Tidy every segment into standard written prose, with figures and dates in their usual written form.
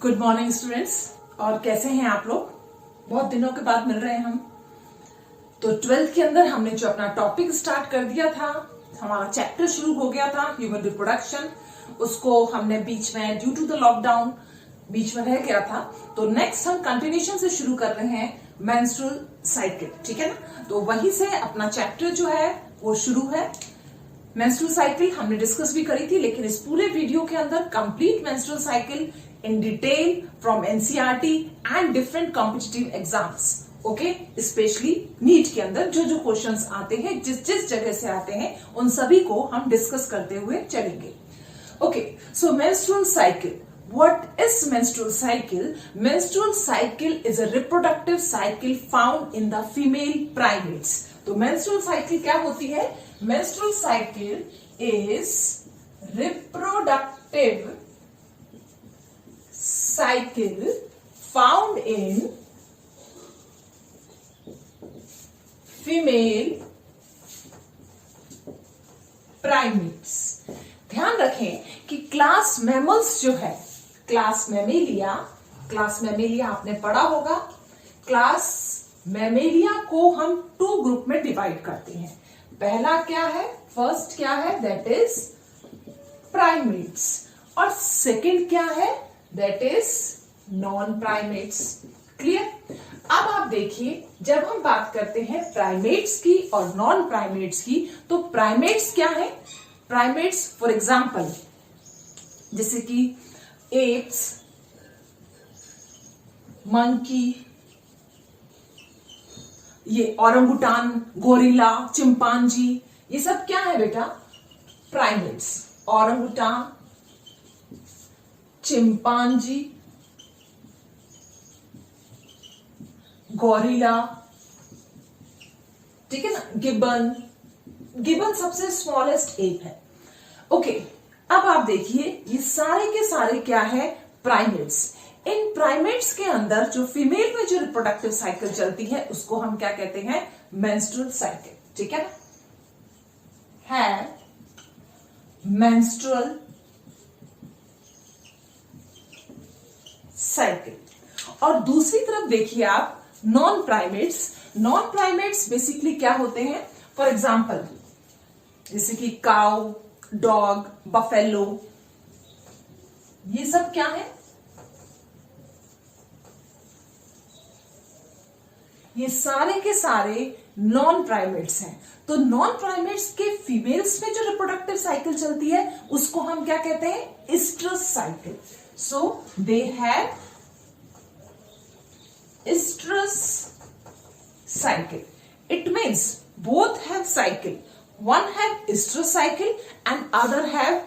Good morning students. और कैसे हैं आप लोग? बहुत दिनों के बाद मिल रहे हैं हम। तो 12th के अंदर हमने जो अपना टॉपिक स्टार्ट कर दिया था, हमारा चैप्टर शुरू हो गया था ह्यूमन रिप्रोडक्शन, उसको हमने बीच में ड्यू टू द लॉकडाउन बीच में रह गया था। तो नेक्स्ट हम कंटिन्यूशन से शुरू कर रहे हैं मेंस्ट्रुअल साइकिल, ठीक है ना। तो वहीं से अपना चैप्टर जो है वो शुरू है। मेंस्ट्रुअल साइकिल हमने डिस्कस भी करी थी, लेकिन इस पूरे वीडियो के अंदर complete menstrual cycle in detail from NCERT and different competitive exams, okay. Specially NEET के अंदर जो जो क्वेश्चंस आते हैं, जिस जिस जगह से आते हैं, उन सभी को हम डिस्कस करते हुए चलेंगे। Okay, so menstrual cycle, what is menstrual cycle? Menstrual cycle is a reproductive cycle found in the female primates. तो menstrual cycle क्या होती है? Menstrual cycle is reproductive cycle found in female primates. ध्यान रखें कि क्लास मैमल्स जो है, class Mammalia आपने पढ़ा होगा। क्लास मैमेलिया को हम 2 ग्रुप में डिवाइड करते हैं। पहला क्या है, फर्स्ट क्या है, दैट इज प्राइमेट्स, और सेकंड क्या है, that is non primates. Clear? अब आप देखिए, जब हम बात करते हैं प्राइमेट्स की और नॉन प्राइमेट्स की, तो प्राइमेट्स क्या है? प्राइमेट्स फॉर एग्जाम्पल जैसे कि एप्स, मंकी, ये औरंगुटान, गोरिल्ला, चिंपांजी, ये सब क्या है बेटा? प्राइमेट्स। औरंगुटान, चिंपांजी, गोरिल्ला, ठीक है ना। गिबन सबसे स्मॉलेस्ट एप है। ओके, अब आप देखिए, ये सारे के सारे क्या है? प्राइमेट्स। इन प्राइमेट्स के अंदर जो फीमेल में जो रिप्रोडक्टिव साइकिल चलती है, उसको हम क्या कहते हैं? मेंस्ट्रुअल साइकिल, ठीक है ना। है मेंस्ट्रुअल साइकिल। और दूसरी तरफ देखिए आप, नॉन प्राइमेट्स बेसिकली क्या होते हैं? फॉर एग्जाम्पल जैसे कि काउ, डॉग, बफेलो, ये सब क्या है? ये सारे के सारे नॉन प्राइमेट्स हैं। तो नॉन प्राइमेट्स के फीमेल्स में जो रिप्रोडक्टिव साइकिल चलती है, उसको हम क्या कहते हैं? इस्ट्रस cycle. So they have इस्ट्रस cycle. It means both have cycle. One have estrous cycle and other have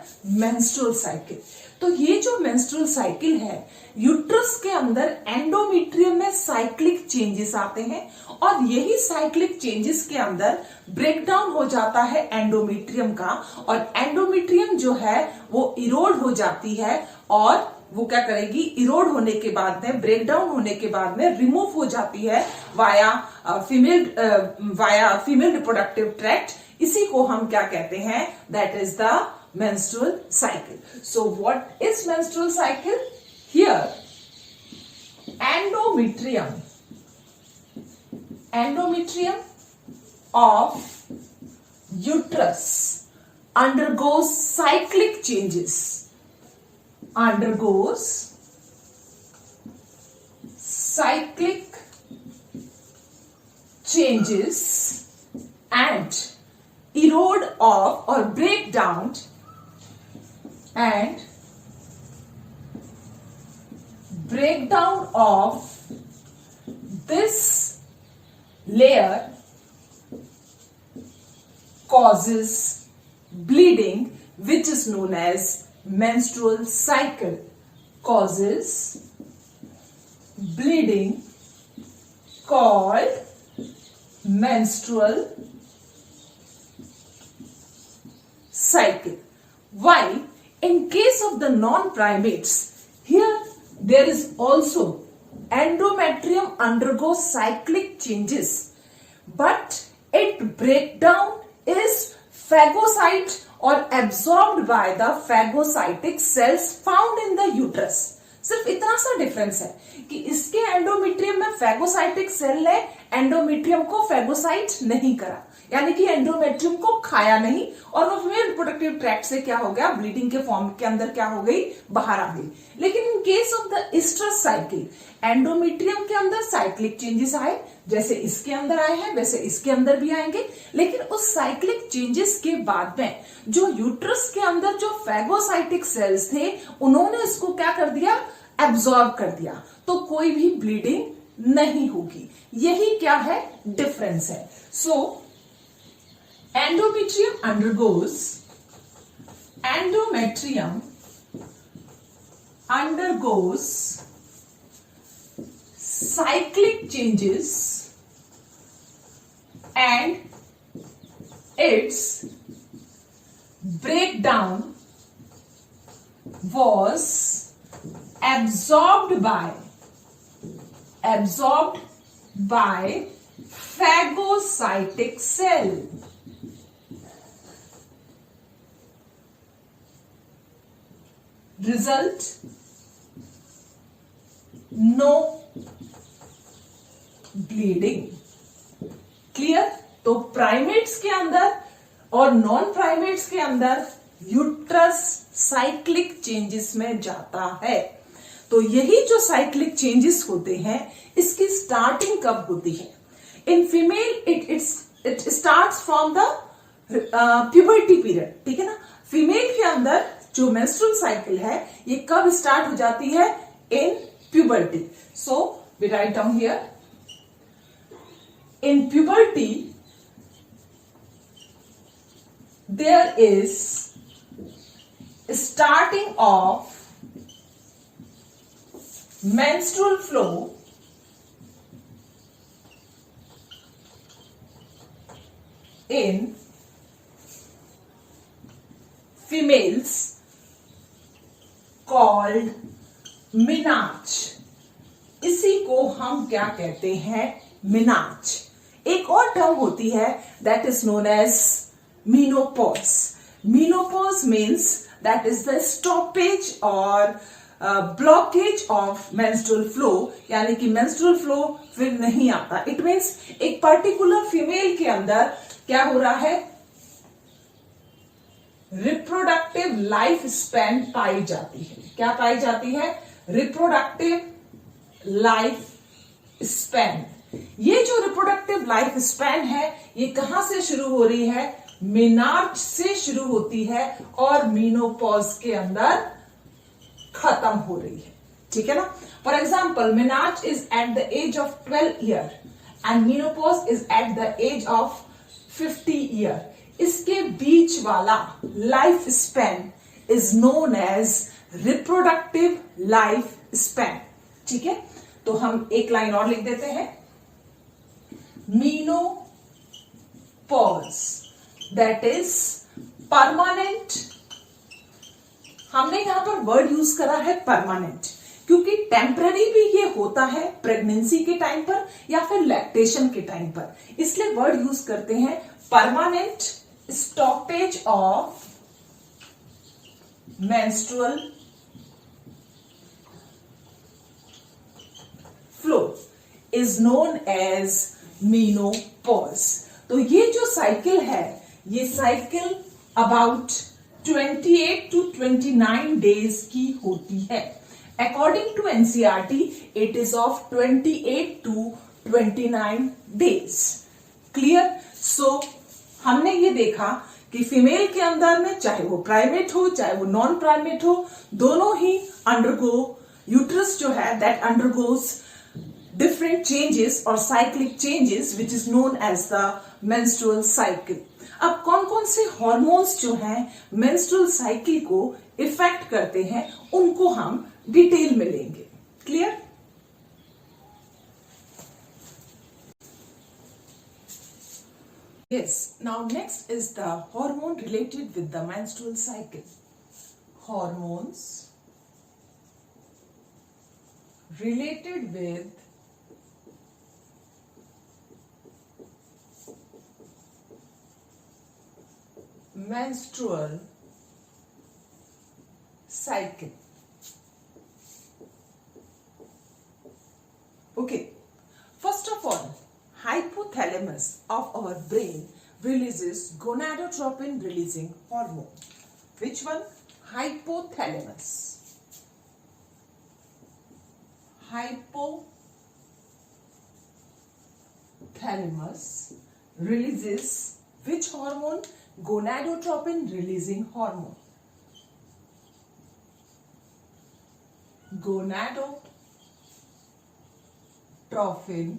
menstrual cycle. तो ये जो menstrual cycle है, यूट्रस के अंदर एंडोमेट्रियम में साइक्लिक चेंजेस आते हैं, और यही साइक्लिक चेंजेस के अंदर ब्रेकडाउन हो जाता है एंडोमेट्रियम का, और एंडोमेट्रियम जो है वो इरोड हो जाती है, और वो क्या करेगी? इरोड होने के बाद में, ब्रेकडाउन होने के बाद में रिमूव हो जाती है वाया फीमेल रिप्रोडक्टिव ट्रैक्ट। इसी को हम क्या कहते हैं? That is the menstrual cycle. So what is menstrual cycle? Here endometrium of uterus undergoes cyclic changes, and erode of or break down of this layer causes bleeding, which is known as menstrual cycle. Causes bleeding called menstrual cycle. While in case of the non-primates, here there is also endometrium undergoes cyclic changes, but its breakdown is phagocyte or absorbed by the phagocytic cells found in the uterus. सिर्फ इतना सा सा difference है कि इसके endometrium में phagocytic cell ने endometrium को फेगोसाइट नहीं करा, यानी कि एंडोमेट्रियम को खाया नहीं और वो फीमेल रिप्रोडक्टिव ट्रैक्ट से क्या हो गया, ब्लीडिंग के फॉर्म के अंदर क्या हो गई, बाहर आ गई। लेकिन in case of the इस्ट्रस cycle endometrium के अंदर साइक्लिक चेंजेस आए, जैसे इसके अंदर आए हैं वैसे इसके अंदर भी आएंगे। लेकिन उस साइक्लिक चेंजेस के बाद में जो यूट्रस के अंदर जो फेगोसाइटिक सेल्स थे उन्होंने इसको क्या कर दिया, एब्जॉर्ब कर दिया, तो कोई भी ब्लीडिंग नहीं होगी। यही क्या है, डिफरेंस है। सो endometrium undergoes cyclic changes and its breakdown was absorbed by phagocytic cell. Result, no bleeding. Clear? तो प्राइमेट्स के अंदर और नॉन प्राइमेट्स के अंदर यूट्रस साइक्लिक चेंजेस में जाता है। तो यही जो साइक्लिक चेंजेस होते हैं इसकी स्टार्टिंग कब होती है? In female it starts from the puberty period, ठीक है ना। फीमेल के अंदर जो मेंस्ट्रुअल साइकिल है ये कब स्टार्ट हो जाती है? In puberty. So we write down here, in puberty there is starting of menstrual flow in females called menarche. इसी को हम क्या कहते हैं? मेनार्च। एक और टर्म होती है that is known as menopause. Menopause means that is the stoppage और ब्लॉकेज ऑफ मेंस्ट्रुअल फ्लो, यानी कि मेंस्ट्रुअल फ्लो फिर नहीं आता। इट मीन्स एक पर्टिकुलर फीमेल के अंदर क्या हो रहा है, रिप्रोडक्टिव लाइफ स्पैन पाई जाती है। क्या पाई जाती है? Reproductive life span. ये जो रिप्रोडक्टिव लाइफ स्पैन है ये कहां से शुरू हो रही है? मेनार्च से शुरू होती है और मीनोपॉज के अंदर खत्म हो रही है, ठीक है ना। For example, menarche is at the age of 12 year and menopause is at the age of 50 year. इसके बीच वाला life span is known as reproductive life span, ठीक है। तो हम एक लाइन और लिख देते हैं, मीनोपॉज दैट इज परमानेंट। हमने यहां पर वर्ड यूज करा है परमानेंट, क्योंकि टेम्पररी भी ये होता है प्रेगनेंसी के टाइम पर या फिर लैक्टेशन के टाइम पर, इसलिए वर्ड यूज करते हैं permanent stoppage of menstrual flow is known as menopause. तो ये जो साइकिल है ये साइकिल अबाउट 28 to 29 डेज की होती है। According to NCERT it is of 28 to 29 days. Clear? So हमने ये देखा कि फीमेल के अंदर में चाहे वो प्राइमेट हो चाहे वो नॉन प्राइमेट हो, दोनों ही अंडरगो, यूट्रस जो है दैट अंडरगोज डिफरेंट चेंजेस और cyclic changes which is known as the menstrual cycle. अब कौन कौन से हार्मोन्स जो हैं मेंस्ट्रुअल साइकिल को इफेक्ट करते हैं उनको हम डिटेल में लेंगे। Clear? Yes, now next is the hormone related with the menstrual cycle. Hormones related with menstrual cycle. Okay, first of all, hypothalamus of our brain releases gonadotropin releasing hormone. Which one? Hypothalamus. Hypothalamus releases which hormone? Gonadotropin releasing hormone. Gonadotropin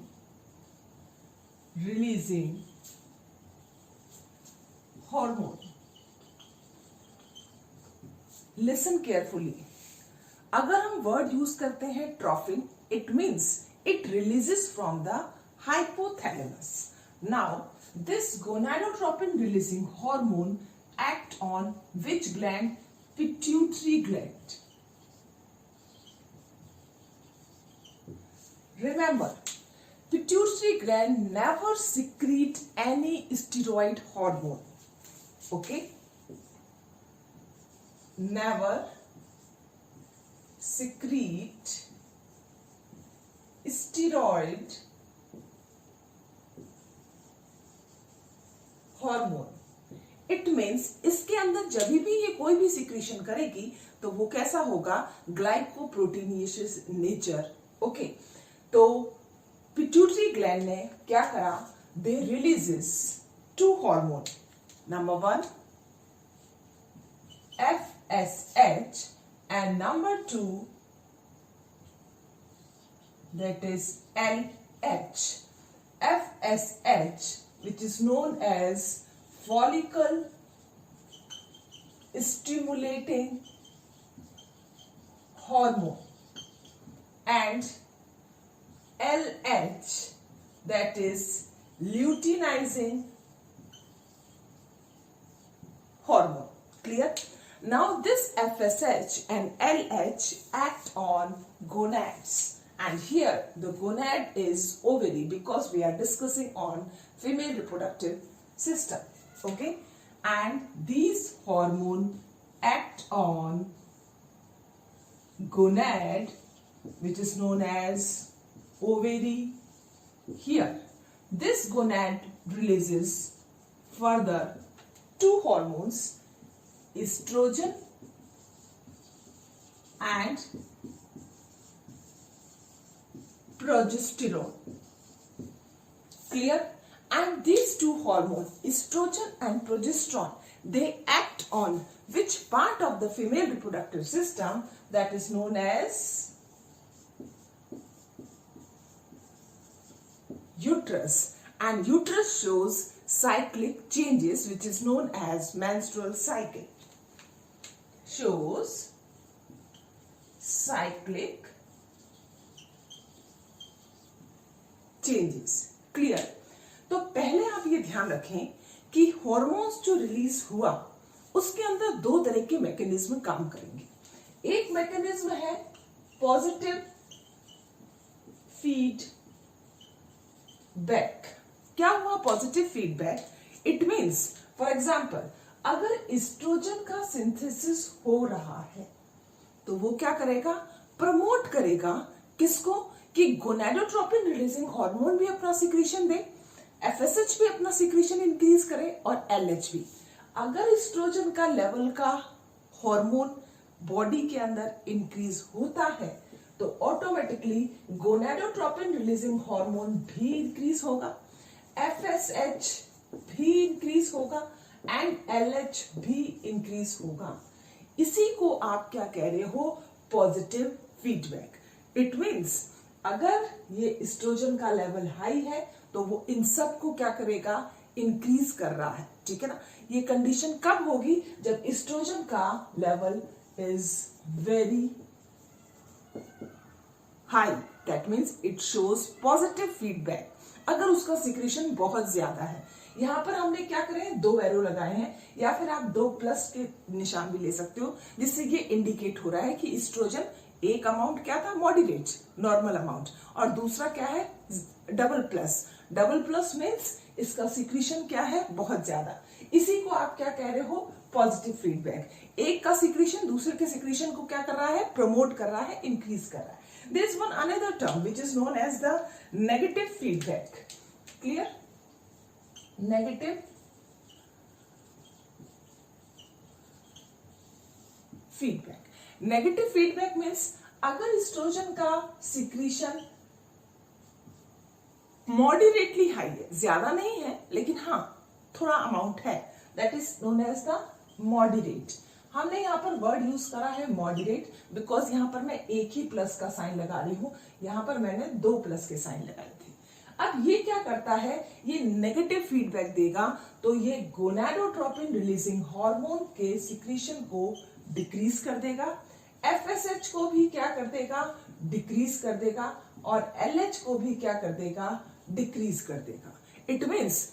releasing hormone. Listen carefully. अगर हम word use करते हैं trophin, it means it releases from the hypothalamus. Now, this gonadotropin releasing hormone act on which gland? Pituitary gland. Remember, pituitary gland never secrete any steroid hormone. Okay? Never secrete steroid hormone. It means इसके अंदर जब भी ये कोई भी secretion करेगी तो वो कैसा होगा? Glycoproteinous nature. ओके, तो पिट्यूटरी ग्लैंड ने क्या करा? They releases two hormone. Number 1 FSH and number 2 that is LH. FSH, which is known as follicle stimulating hormone, and LH, that is luteinizing hormone. Clear? Now this FSH and LH act on gonads, and here the gonad is ovary because we are discussing on female reproductive system. Okay, and these hormone act on gonad, which is known as ovary. Here this gonad releases further two hormones, estrogen and progesterone. Clear? And these two hormones, estrogen and progesterone, they act on which part of the female reproductive system? That is known as uterus. And uterus shows cyclic changes, which is known as menstrual cycle. Shows cyclic changes. Clear? तो पहले आप ये ध्यान रखें कि hormones जो release हुआ उसके अंदर दो तरह के मैकेनिज्म काम करेंगे. एक मैकेनिज्म है पॉजिटिव फीडबैक. क्या हुआ positive feedback? It means for example अगर एस्ट्रोजन का सिंथेसिस हो रहा है तो वो क्या करेगा? प्रमोट करेगा किसको? कि गोनाडोट्रोपिन रिलीजिंग हार्मोन भी अपना सिक्रीशन दे, FSH भी अपना सिक्रीशन इंक्रीज करे और LH भी. अगर एस्ट्रोजन का लेवल का हार्मोन बॉडी के अंदर इंक्रीज होता है तो ऑटोमेटिकली गोनाडोट्रोपिन रिलीजिंग हार्मोन भी इंक्रीज होगा, FSH भी इंक्रीज होगा एंड LH भी इंक्रीज होगा. इसी को आप क्या कह रहे हो? Positive feedback. इट मीन्स अगर ये एस्ट्रोजन का लेवल हाई है तो वो इन सब को क्या करेगा? इंक्रीज कर रहा है. ठीक है ना? ये कंडीशन कब होगी? जब एस्ट्रोजन का level is very high. That means it shows positive feedback. अगर उसका सिक्रीशन बहुत ज्यादा है, यहां पर हमने क्या करे? 2 एरो लगाए हैं, या फिर आप 2 प्लस के निशान भी ले सकते हो, जिससे ये इंडिकेट हो रहा है कि एस्ट्रोजन एक अमाउंट क्या था? मॉडरेट नॉर्मल अमाउंट, और दूसरा क्या है? Double plus. Double plus means इसका सिक्रीशन क्या है? बहुत ज्यादा. इसी को आप क्या कह रहे हो? Positive feedback. एक का सिक्रीशन दूसरे के सिक्रीशन को क्या कर रहा है? प्रमोट कर रहा है, इंक्रीज कर रहा है. There is one another term which is known as the negative feedback. Clear? Negative feedback. Negative feedback means अगर एस्ट्रोजन का सिक्रीशन मॉडरेटली हाई है, ज्यादा नहीं है लेकिन हाँ थोड़ा अमाउंट है, that is known as the moderate. हमने यहाँ पर वर्ड यूज करा है मॉडरेट बिकॉज यहाँ पर मैं एक ही प्लस का साइन लगा रही हूं, यहाँ पर मैंने 2 प्लस के साइन लगाए थे. अब ये क्या करता है, ये नेगेटिव फीडबैक देगा तो ये गोनाडोट्रोपिन रिलीजिंग हार्मोन के सिक्रीशन को डिक्रीज कर देगा, एफएसएच को भी क्या कर देगा, डिक्रीज कर देगा, और एलएच को भी क्या कर देगा, डिक्रीज कर देगा. इट मीन्स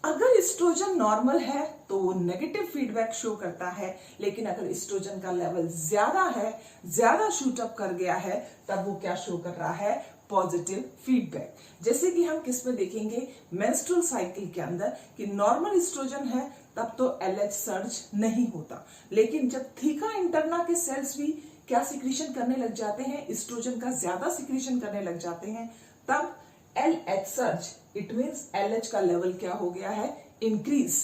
अगर एस्ट्रोजन नॉर्मल है तो वो नेगेटिव फीडबैक शो करता है, लेकिन अगर एस्ट्रोजन का लेवल ज्यादा है, ज्यादा शूट अप कर गया है, तब वो क्या शो कर रहा है, पॉजिटिव फीडबैक. जैसे कि हम किस में देखेंगे, मेंस्ट्रुअल साइकिल के अंदर कि नॉर्मल एस्ट्रोजन है तब तो एलएच सर्ज नहीं होता, लेकिन जब थीका इंटरना के सेल्स भी क्या सिक्रीशन करने लग जाते हैं, एस्ट्रोजन का ज्यादा सिक्रीशन करने लग जाते हैं, तब LH surge, it means LH का लेवल क्या हो गया है, increase.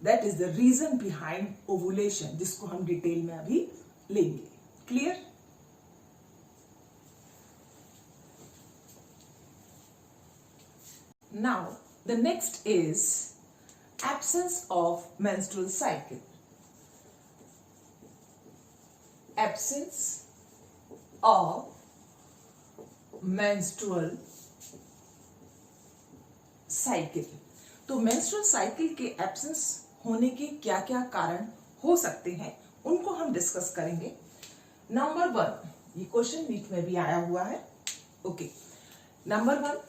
That is the reason behind ovulation, जिसको हम डिटेल में अभी लेंगे. Clear? Now the next is absence of menstrual cycle. Absence of menstrual cycle. तो मेंस्ट्रुअल साइकिल के एब्सेंस होने के क्या क्या कारण हो सकते हैं, उनको हम डिस्कस करेंगे. नंबर 1, ये क्वेश्चन नीट में भी आया हुआ है. ओके, नंबर 1,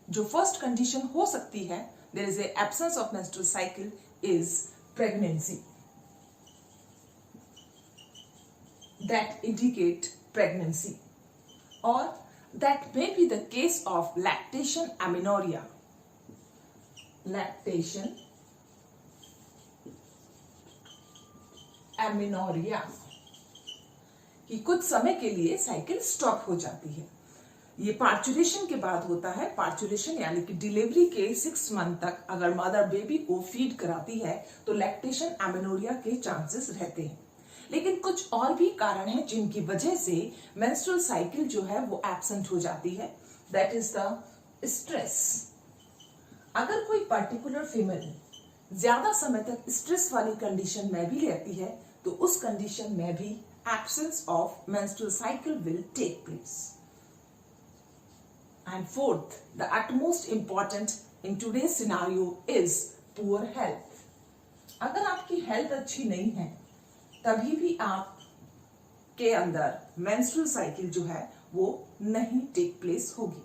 जो फर्स्ट कंडीशन हो सकती है, there is a absence of menstrual cycle, is pregnancy. That indicate pregnancy, or that may be the case of lactation amenorrhea. Lactation amenorrhea कि कुछ समय के लिए साइकिल स्टॉप हो जाती है. ये पार्चुलेशन के बाद होता है. पार्चुलेशन यानी कि डिलीवरी के 6 मंथ तक अगर मदर बेबी को फीड कराती है तो लैक्टेशन एमेनोरिया के चांसेस रहते हैं. लेकिन कुछ और भी कारण हैं जिनकी वजह से मेंस्ट्रुअल साइकिल जो है वो एब्सेंट हो जाती है. That is the stress. अगर कोई पर्टिकुलर फीमेल ज्यादा समय तक स्ट्रेस वाली कंडीशन में भी रहती है तो उस कंडीशन में भी absence of menstrual cycle will take place. And fourth, the utmost important in today's scenario is poor health. अगर आपकी हेल्थ अच्छी नहीं है तभी भी आप के अंदर मेंस्ट्रुअल साइकिल जो है वो नहीं टेक प्लेस होगी.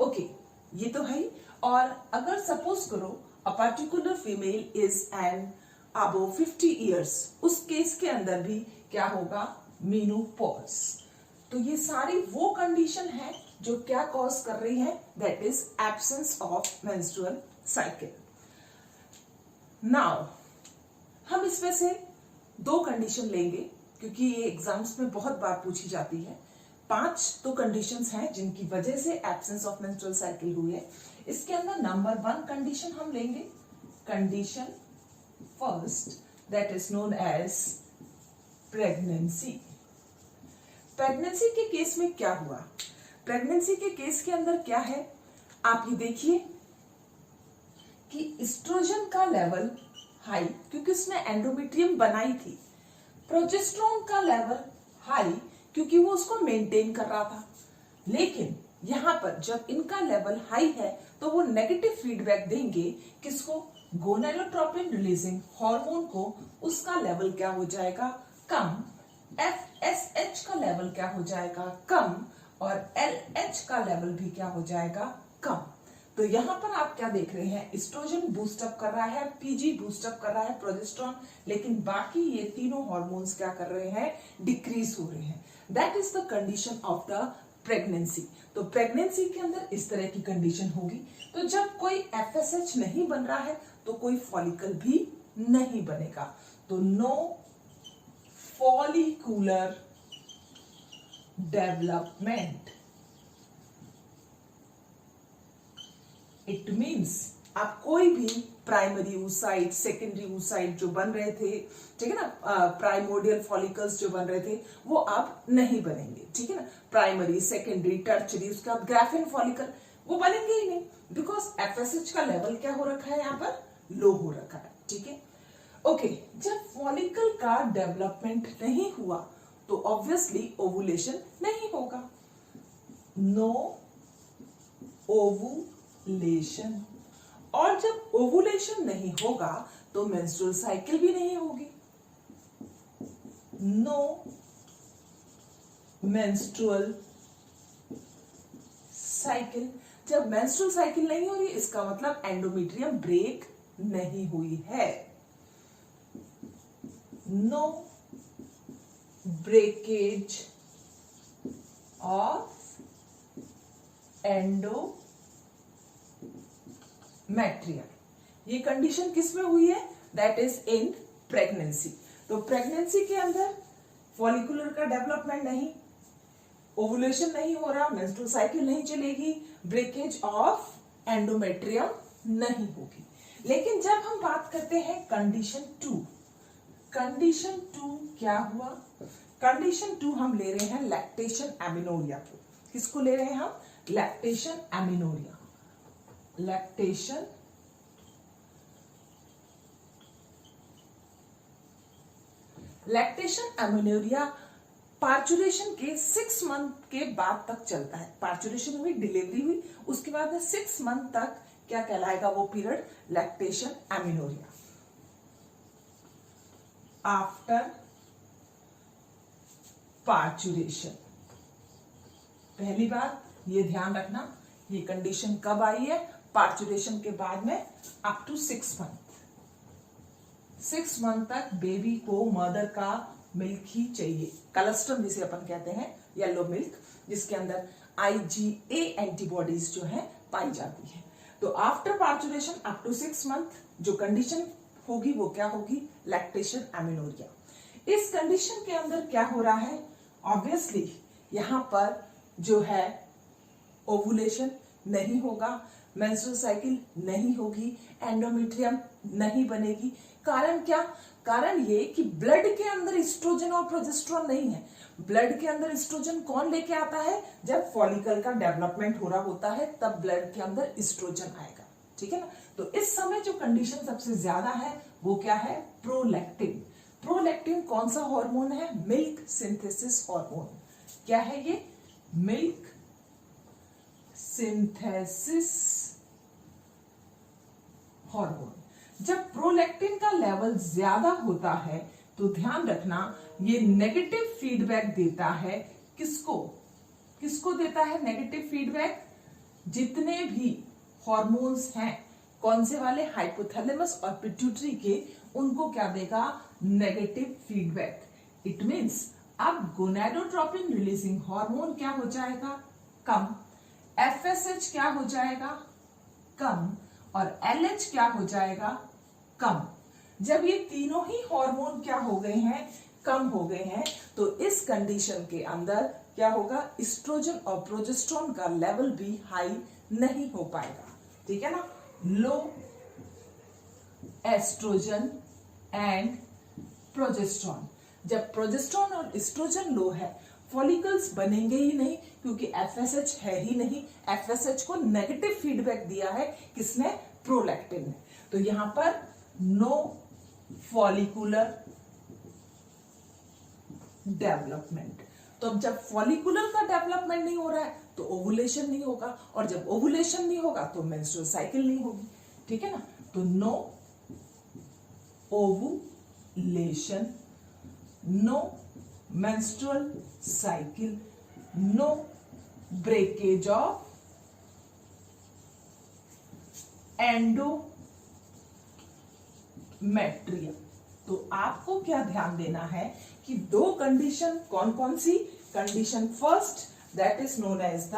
ओके, ये तो है. और अगर सपोज करो a particular female is an above 50 years, उस केस के अंदर भी क्या होगा, मेनोपॉज. तो ये सारी वो कंडीशन है जो क्या कॉज कर रही है, that is absence of menstrual cycle. Now हम इसमें से 2 कंडीशन लेंगे क्योंकि ये एग्जाम्स में बहुत बार पूछी जाती है. 5 तो कंडीशंस हैं जिनकी वजह से एब्सेंस ऑफ मेंस्ट्रुअल साइकिल हुई है. इसके अंदर नंबर 1 कंडीशन हम लेंगे, condition first, that is known as pregnancy. Pregnancy के केस में क्या हुआ, प्रेगनेंसी के केस के अंदर क्या है, आप ये देखिए कि एस्ट्रोजन का लेवल हाई क्योंकि उसने एंडोमेट्रियम बनाई थी, प्रोजेस्टेरोन का लेवल हाई क्योंकि वो उसको मेंटेन कर रहा था. लेकिन यहां पर जब इनका लेवल हाई है तो वो नेगेटिव फीडबैक देंगे किसको, गोनाडोट्रोपिन रिलीजिंग हार्मोन को. उसका लेवल क्या हो जाएगा, कम. एफएसएच का लेवल क्या हो जाएगा, कम. और एलएच का लेवल भी क्या हो जाएगा, कम. तो यहां पर आप क्या देख रहे हैं, एस्ट्रोजन बूस्टअप कर रहा है, पीजी बूस्टअप कर रहा है, प्रोजेस्टेरोन, लेकिन बाकी ये तीनों हार्मोन्स क्या कर रहे हैं, डिक्रीज हो रहे हैं. That is the condition of the pregnancy. तो प्रेगनेंसी के अंदर इस तरह की कंडीशन होगी. तो जब कोई एफएसएच नहीं बन रहा है तो कोई फॉलिकल भी नहीं बनेगा. तो no follicular development. It means आप कोई भी प्राइमरी oocyte, सेकेंडरी oocyte जो बन रहे थे, ठीक है ना, प्राइमोडियल फॉलिकल्स जो बन रहे थे वो अब नहीं बनेंगे, ठीक है ना। प्राइमरी, सेकेंडरी, टर्चरी, उसके बाद ग्राफिन फॉलिकल वो बनेंगे ही नहीं, बिकॉज एफएसएच का लेवल क्या हो रखा है, यहाँ पर लो हो रखा है, ठीक है। ओके, जब फॉलिकल का डेवलपमेंट नहीं हुआ तो ऑब्वियसली ओवुलेशन नहीं होगा, नो ओवुलेशन। और जब ओवुलेशन नहीं होगा तो मेंस्ट्रुअल साइकिल भी नहीं होगी, नो मेंस्ट्रुअल साइकिल। जब मेंस्ट्रुअल साइकिल नहीं हो रही इसका मतलब एंडोमेट्रियम ब्रेक नहीं हुई है, नो ब्रेकेज ऑफ एंडोमेट्रियम। ये कंडीशन किस में हुई है, दैट इज इन प्रेगनेंसी। तो प्रेगनेंसी के अंदर फॉलिकुलर का डेवलपमेंट नहीं, ओवुलेशन नहीं हो रहा, मेंस्ट्रुअल साइकिल नहीं चलेगी, ब्रेकेज ऑफ एंडोमेट्रियम नहीं होगी। लेकिन जब हम बात करते हैं कंडीशन 2, कंडीशन 2 क्या हुआ, कंडीशन 2 हम ले रहे हैं लैक्टेशन एमिनोरिया को। किसको ले रहे हैं हम, lactation amenorrhoea. Lactation amenorrhoea parturition के 6 मंथ के बाद तक चलता है। पार्चुरेशन हुई, डिलीवरी हुई, उसके बाद 6 मंथ तक क्या कहलाएगा वो period, lactation amenorrhoea. After parturition, पहली बात ये ध्यान रखना, ये कंडीशन कब आई है, पार्चुरेशन के बाद में अप टू 6 मंथ। 6 मंथ तक बेबी को मदर का मिल्क ही चाहिए, कलेस्ट्रम जिसे अपन कहते हैं, येलो मिल्क, जिसके अंदर IgA एंटीबॉडीज जो है पाई जाती है। तो after parturition up to 6 month जो कंडीशन होगी वो क्या होगी, लैक्टेशन एमिनोरिया। इस कंडीशन के अंदर क्या हो रहा है, ऑब्वियसली यहां पर जो है ओवुलेशन नहीं होगा, मेंस्ट्रुअल साइकिल नहीं होगी, एंडोमेट्रियम नहीं बनेगी। कारण क्या, कारण ये कि ब्लड के अंदर एस्ट्रोजन और प्रोजेस्टेरोन नहीं है। ब्लड के अंदर एस्ट्रोजन कौन लेके आता है, जब फॉलिकल का डेवलपमेंट हो रहा होता है तब ब्लड के अंदर एस्ट्रोजन आएगा, ठीक है ना। तो इस समय जो कंडीशन सबसे ज्यादा है वो क्या है, प्रोलैक्टिन। प्रोलैक्टिन कौन सा हार्मोन है, मिल्क सिंथेसिस हार्मोन। क्या है ये, मिल्क सिंथेसिस हार्मोन। जब प्रोलैक्टिन का लेवल ज्यादा होता है तो ध्यान रखना ये नेगेटिव फीडबैक देता है, किसको, किसको देता है नेगेटिव फीडबैक, जितने भी हॉर्मोन्स हैं, कौन से वाले, हाइपोथैलेमस और पिट्यूटरी के, उनको क्या देगा, नेगेटिव फीडबैक। इट मींस अब गोनाडोट्रोपिन रिलीजिंग हार्मोन क्या हो जाएगा, कम, एफएसएच क्या हो जाएगा, कम, और एलएच क्या हो जाएगा, कम। जब ये तीनों ही हार्मोन क्या हो गए हैं, कम हो गए हैं, तो इस कंडीशन के अंदर क्या होगा, एस्ट्रोजन और प्रोजेस्टेरोन का लेवल भी हाई नहीं हो पाएगा, ठीक है ना। लो एस्ट्रोजन एंड प्रोजेस्टेरोन। जब प्रोजेस्टेरोन और एस्ट्रोजन लो है, फॉलिकल्स बनेंगे ही नहीं, क्योंकि एफएसएच है ही नहीं। एफएसएच को नेगेटिव फीडबैक दिया है किसने, प्रोलैक्टिन ने। तो यहां पर नो फॉलिकुलर डेवलपमेंट। तो अब जब फॉलिकुलर का डेवलपमेंट नहीं हो रहा है तो ओवुलेशन नहीं होगा, और जब ओवुलेशन नहीं होगा तो मेंस्ट्रुअल साइकिल नहीं होगी, ठीक है ना। तो no ovulation, no menstrual cycle, no breakage of endometrium. तो आपको क्या ध्यान देना है कि दो कंडीशन कौन कौन सी, condition first that is known as the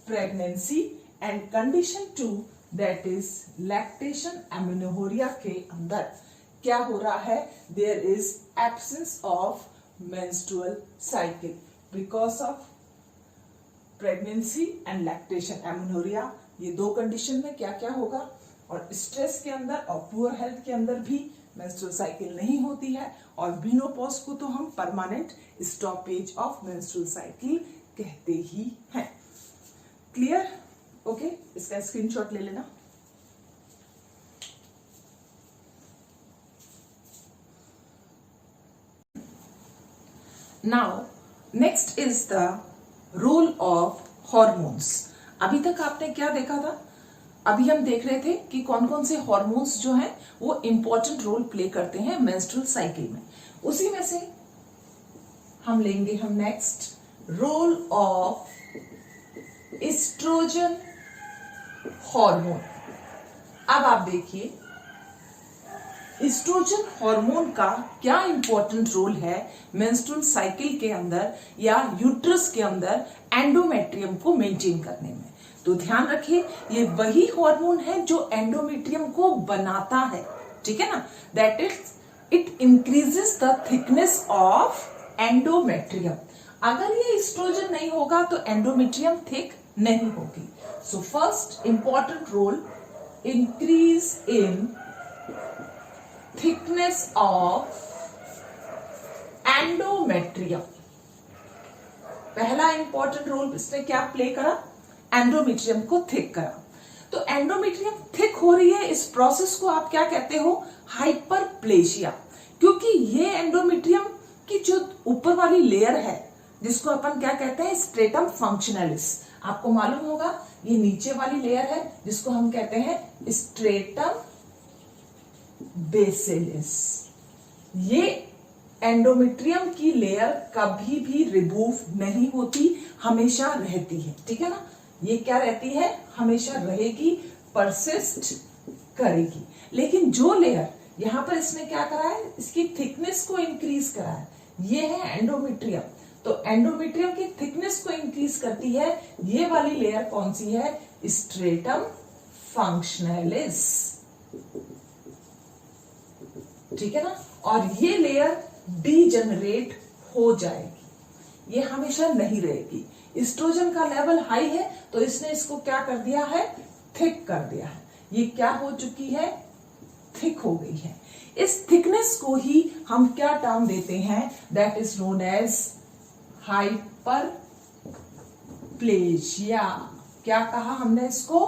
pregnancy, and condition 2 that is lactation amenorrhoea के अंदर क्या हो रहा है, there is absence of menstrual cycle because of pregnancy and lactation amenorrhoea. ये दो कंडीशन में क्या क्या होगा, और स्ट्रेस के अंदर और पुअर हेल्थ के अंदर भी मेंस्ट्रुअल साइकिल नहीं होती है, और मेनोपॉज को तो हम permanent stoppage of menstrual cycle कहते ही हैं। क्लियर? ओके, इसका स्क्रीनशॉट ले लेना। Now next is the role of hormones. अभी तक आपने क्या देखा था? अभी हम देख रहे थे कि कौन कौन से हॉर्मोन्स जो हैं वो इंपॉर्टेंट रोल प्ले करते हैं मेंस्ट्रुअल साइकिल में। उसी में से हम लेंगे next role of oestrogen hormone. अब आप देखिए एस्ट्रोजन हार्मोन का क्या इंपॉर्टेंट रोल है मेंस्ट्रुअल साइकिल के अंदर या यूट्रस के अंदर एंडोमेट्रियम को मेंटेन करने में। तो ध्यान रखिए ये वही हार्मोन है जो एंडोमेट्रियम को बनाता है, ठीक है ना। That is it increases the thickness of endometrium. अगर ये एस्ट्रोजन नहीं होगा तो एंडोमेट्रियम थिक नहीं होगी। So first important role, increase in thickness of endometrium। पहला इंपॉर्टेंट रोल इसने क्या प्ले करा? एंडोमेट्रियम को थिक करा। तो एंडोमेट्रियम थिक हो रही है, इस प्रोसेस को आप क्या कहते हो? हाइपरप्लेशिया। क्योंकि ये एंडोमेट्रियम की जो ऊपर वाली लेयर है जिसको अपन क्या कहते हैं? स्ट्रेटम फंक्शनलिस। आपको मालूम होगा ये नीचे वाली लेयर है जिसको हम कहते हैं स्ट्रेटम बेसिलिस। ये एंडोमेट्रियम की लेयर कभी भी रिमूव नहीं होती, हमेशा रहती है, ठीक है ना। ये क्या रहती है? हमेशा रहेगी, परसिस्ट करेगी। लेकिन जो लेयर यहां पर इसने क्या करा है? इसकी थिकनेस को इंक्रीज करा है। ये है एंडोमेट्रियम। तो एंडोमेट्रियम की थिकनेस को इंक्रीज करती है ये वाली लेयर। कौन सी है? स्ट्रेटम फंक्शनलिस, ठीक है ना। और ये लेयर डीजनरेट हो जाएगी, ये हमेशा नहीं रहेगी। एस्ट्रोजन का लेवल हाई है तो इसने इसको क्या कर दिया है? थिक कर दिया है। ये क्या हो चुकी है? थिक हो गई है। इस थिकनेस को ही हम क्या टर्म देते हैं? That is known as hyperplasia. क्या कहा हमने इसको?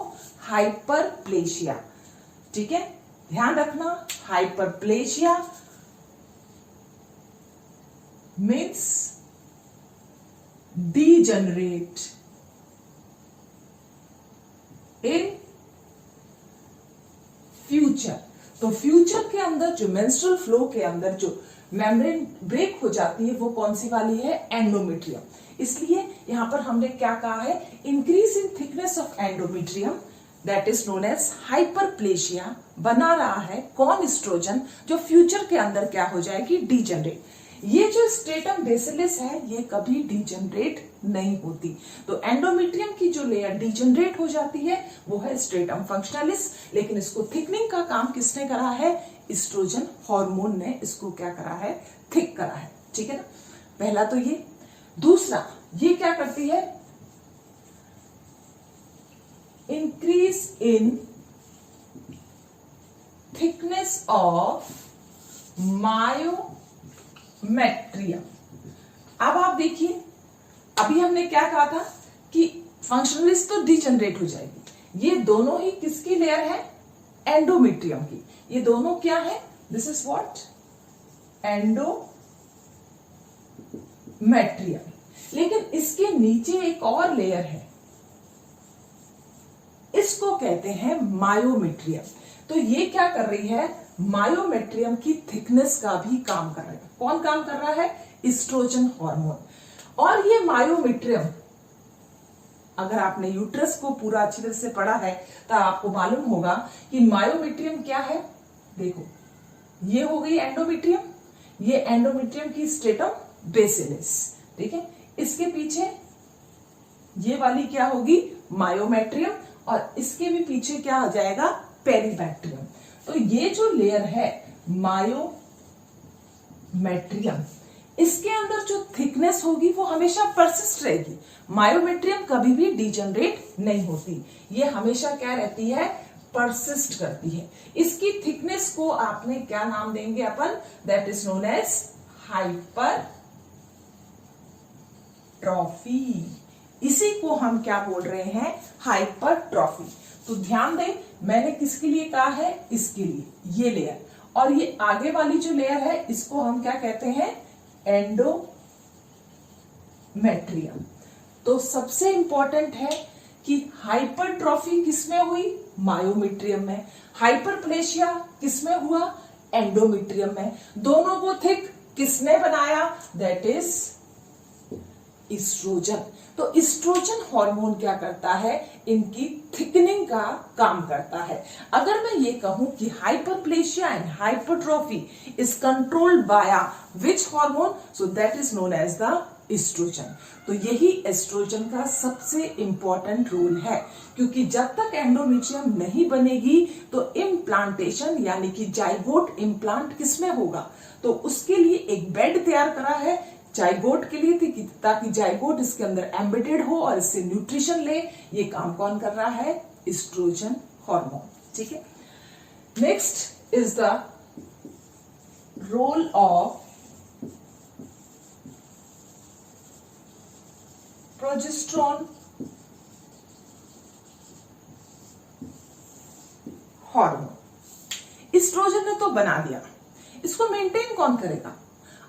हाइपरप्लेशिया, ठीक है। ध्यान रखना, hyperplasia means degenerate in future. तो फ्यूचर के अंदर जो मेंस्ट्रुअल फ्लो के अंदर जो मेम्ब्रेन ब्रेक हो जाती है वो कौन सी वाली है? एंडोमेट्रियम। इसलिए यहां पर हमने क्या कहा है? Increase in thickness of endometrium that is known as hyperplasia बना रहा है। कौन? एस्ट्रोजन, जो फ्यूचर के अंदर क्या हो जाएगी? डीजनरेट। ये जो स्ट्रेटम बेसिलिस है ये कभी डीजनरेट नहीं होती। तो एंडोमेट्रियम की जो लेयर डीजनरेट हो जाती है वो है स्ट्रेटम फंक्शनलिस। लेकिन इसको थिकनिंग का काम किसने करा है? एस्ट्रोजन हार्मोन ने इसको क्या करा है? थिक करा है, ठीक है ना। पहला तो ये। दूसरा, ये क्या करती है? Increase in thickness of myometrium. अब आप देखिए अभी हमने क्या कहा था कि फंक्शनलिस तो डीजनरेट हो जाएगी। ये दोनों ही किसकी लेयर है? एंडोमेट्रियम की। ये दोनों क्या है? This is what? एंडोमेट्रियम। लेकिन इसके नीचे एक और लेयर है, इसको कहते हैं मायोमेट्रियम। तो ये क्या कर रही है? मायोमेट्रियम की थिकनेस का भी काम कर रहा है। कौन काम कर रहा है? Oestrogen hormone. और ये मायोमेट्रियम, अगर आपने यूट्रस को पूरा अच्छी तरह से पढ़ा है तो आपको मालूम होगा कि मायोमेट्रियम क्या है। देखो ये हो गई एंडोमेट्रियम, ये एंडोमेट्रियम की स्ट्रेटम बेसिलिस, ठीक है। इसके पीछे ये वाली क्या होगी? मायोमेट्रियम। और इसके भी पीछे क्या आ जाएगा? पेरीमेट्रियम। तो ये जो लेयर है मायोमेट्रियम, इसके अंदर जो थिकनेस होगी वो हमेशा परसिस्ट रहेगी। मायोमेट्रियम कभी भी डिजनरेट नहीं होती, ये हमेशा क्या रहती है, परसिस्ट करती है। इसकी थिकनेस को आपने क्या नाम देंगे अपन, that is known as hypertrophy. इसी को हम क्या बोल रहे हैं, हाइपरट्रॉफी। तो ध्यान दें, मैंने किसके लिए कहा है, इसके लिए, ये लेयर, और ये आगे वाली जो लेयर है इसको हम क्या कहते हैं, एंडोमेट्रियम। तो सबसे इंपॉर्टेंट है कि हाइपरट्रॉफी किसमें हुई, मायोमेट्रियम में। हाइपरप्लेशिया किसमें हुआ, एंडोमेट्रियम में। दोनों को थिक किसने बनाया, दैट इज इस्ट्रोजन। तो इस्ट्रोजन हार्मोन क्या करता है, इनकी थिकनिंग का काम करता है। अगर मैं ये कहूं कि hyperplasia and hypertrophy is controlled by which hormone, so that is known as the oestrogen. तो यही एस्ट्रोजन का सबसे इंपॉर्टेंट रोल है, क्योंकि जब तक एंडोमेट्रियम नहीं बनेगी तो इम्प्लांटेशन यानी कि जाइगोट इम्प्लांट किसमें होगा, तो उसके लिए एक बेड तैयार करा है जाइगोट के लिए थी, ताकि जाइगोट इसके अंदर एम्बेडेड हो और इससे न्यूट्रिशन ले। ये काम कौन कर रहा है, एस्ट्रोजन हार्मोन। ठीक है, next is the role of progesterone hormone. Oestrogen ने तो बना दिया, इसको मेंटेन कौन करेगा।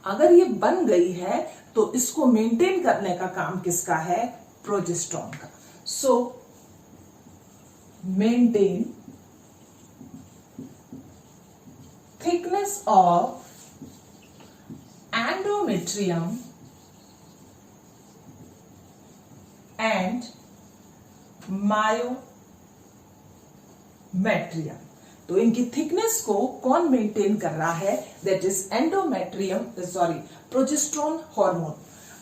अगर ये बन गई है तो इसको मेंटेन करने का काम किसका है, प्रोजेस्टेरोन का। सो maintain thickness of endometrium and myometrium. तो इनकी थिकनेस को कौन मेंटेन कर रहा है, that is endometrium, sorry progesterone hormone.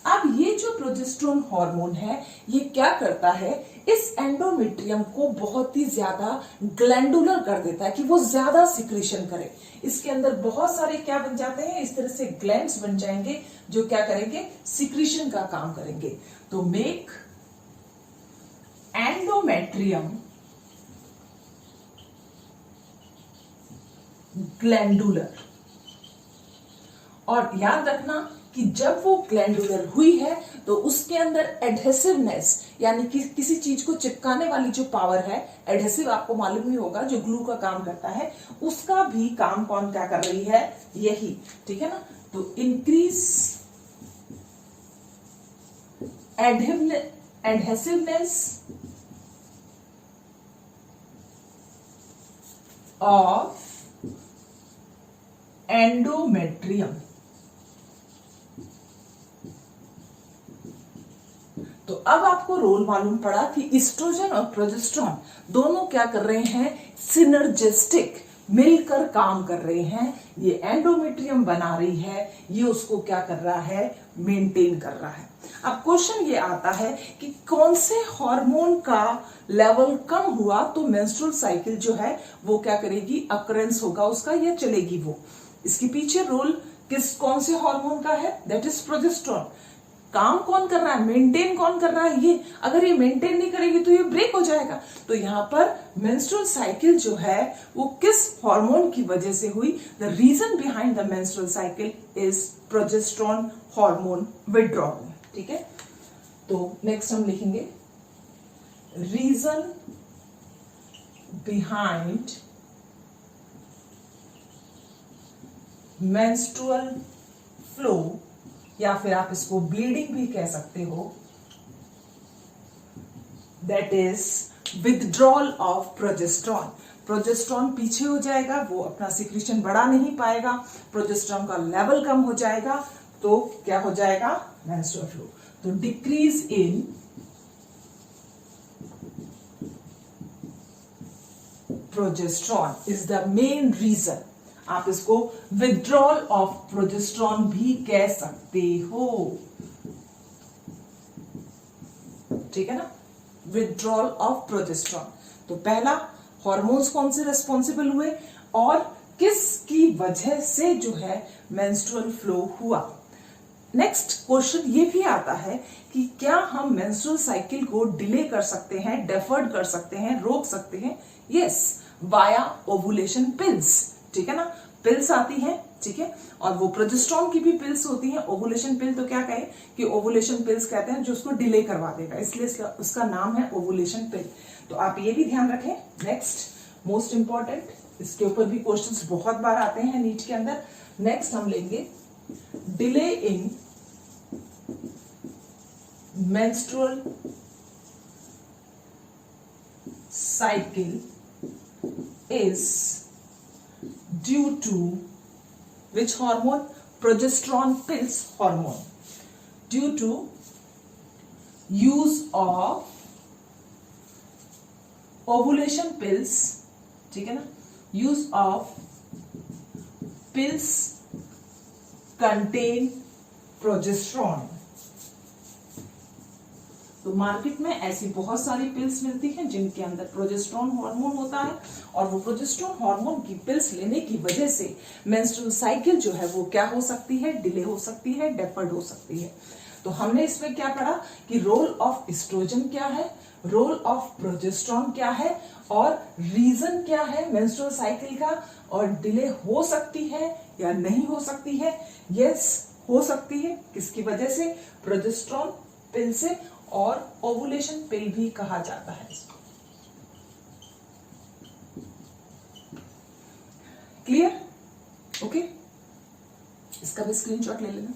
अब ये जो प्रोजेस्टेरोन हार्मोन है ये क्या करता है, इस एंडोमेट्रियम को बहुत ही ज्यादा ग्लैंडुलर कर देता है कि वो ज्यादा सिक्रीशन करे। इसके अंदर बहुत सारे क्या बन जाते हैं, इस तरह से ग्लैंड्स बन जाएंगे जो क्या करेंगे, सिक्रीशन का काम करेंगे। तो मेक एंडोमेट्रियम ग्लैंडुलर। और याद रखना कि जब वो ग्लैंडुलर हुई है तो उसके अंदर एडहेसिवनेस यानी कि किसी चीज को चिपकाने वाली जो पावर है, एडहेसिव आपको मालूम ही होगा जो ग्लू का काम करता है, उसका भी काम कौन क्या कर रही है, यही। ठीक है ना, तो इंक्रीज एडहेसिवनेस ऑफ एंडोमेट्रियम। तो अब आपको रोल मालूम पड़ा कि एस्ट्रोजन और प्रोजेस्टेरोन दोनों क्या कर रहे हैं, सिनर्जिस्टिक मिलकर काम कर रहे हैं। ये एंडोमेट्रियम बना रही है, ये उसको क्या कर रहा है, मेंटेन कर रहा है। अब क्वेश्चन ये आता है कि कौन से हार्मोन का लेवल कम हुआ तो मेंस्ट्रुअल साइकिल जो है वो क्या करेगी, अकरेंस होगा उसका या चलेगी वो। इसके पीछे रोल कौन से हार्मोन का है, दैट इज प्रोजेस्टेरोन। काम कौन कर रहा है, मेंटेन कौन कर रहा है, ये। अगर ये मेंटेन नहीं करेगी तो ये ब्रेक हो जाएगा। तो यहाँ पर मेंस्ट्रुअल साइकिल जो है वो किस हार्मोन की वजह से हुई, the reason behind the menstrual cycle is progesterone hormone withdrawal. ठीक है, तो नेक्स्ट हम लिखेंगे रीजन बिहाइंड मेंस्ट्रुअल फ्लो, या फिर आप इसको ब्लीडिंग भी कह सकते हो, that is withdrawal of progesterone. Progesterone पीछे हो जाएगा, वो अपना सिक्रीशन बढ़ा नहीं पाएगा, प्रोजेस्टेरोन का लेवल कम हो जाएगा, तो क्या हो जाएगा, मेंस्ट्रुअल फ्लो। तो decrease in progesterone is the main reason. आप इसको विथड्रॉल ऑफ प्रोजेस्टेरोन भी कह सकते हो। ठीक है ना, विथड्रॉल ऑफ प्रोजेस्टेरोन। तो पहला, हार्मोन्स कौन से रेस्पॉन्सिबल हुए और किसकी वजह से जो है मेंस्ट्रुअल फ्लो हुआ। नेक्स्ट क्वेश्चन ये भी आता है कि क्या हम मेंस्ट्रुअल साइकिल को डिले कर सकते हैं, डेफर्ड कर सकते हैं, रोक सकते हैं? यस, वाया ओवुलेशन पिल्स, ठीक है ना, पिल्स आती हैं, ठीक है, और वो प्रोजेस्टेरोन की भी पिल्स होती हैं। ओवुलेशन पिल तो क्या कहे कि ओवुलेशन पिल्स कहते हैं जो उसको डिले करवा देगा, इसलिए उसका नाम है ओवुलेशन पिल। तो आप ये भी ध्यान रखें। नेक्स्ट मोस्ट इंपॉर्टेंट, इसके ऊपर भी क्वेश्चंस बहुत बार आते हैं नीट के अंदर। नेक्स्ट हम लेंगे delay in menstrual cycle is due to which hormone? Progesterone pills hormone. Due to use of ovulation pills, ठीक है ना, use of pills contain progesterone. तो मार्केट में ऐसी बहुत सारी पिल्स मिलती हैं जिनके अंदर प्रोजेस्टेरोन हार्मोन होता है, और वो प्रोजेस्टेरोन हार्मोन की पिल्स लेने की वजह से मेंस्ट्रुअल साइकिल जो है वो क्या हो सकती है? डिले हो सकती है, डेफर्ड हो सकती है। तो हमने इसमें क्या पढ़ा कि रोल ऑफ एस्ट्रोजन क्या है, रोल ऑफ प्रोजेस्टेरोन क्या है, और रीजन क्या है मेंस्ट्रुअल साइकिल का, और डिले हो सकती है या नहीं हो सकती है? यस, हो सकती है। किसकी वजह से? प्रोजेस्टेरोन पिल से, और ओवुलेशन पिल भी कहा जाता है इसको। क्लियर? ओके, इसका भी स्क्रीनशॉट ले लेना।